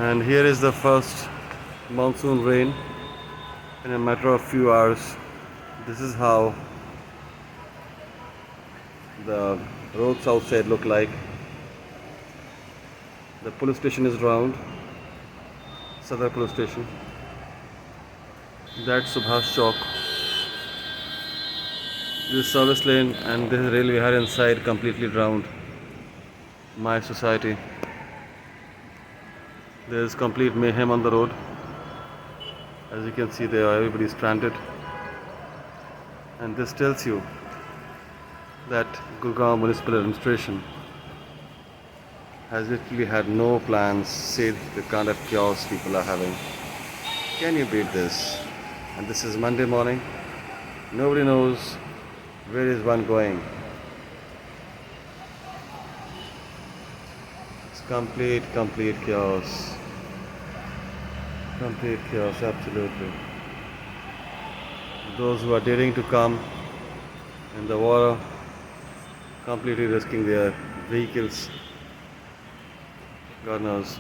And here is the first monsoon rain in a matter of few hours. This is how the roads outside look like. The police station is round, Sadar police station. That's Subhash Chowk. This is service lane and this is railway Vihar inside, completely drowned. My society. There is complete mayhem on the road. As you can see there, everybody is stranded. And this tells you that Gurgaon Municipal Administration has literally had no plans, save the kind of chaos people are having. Can you beat this? And this is Monday morning. Nobody knows where is one going. It's complete chaos. Complete chaos, absolutely. Those who are daring to come in the water, completely risking their vehicles. God knows.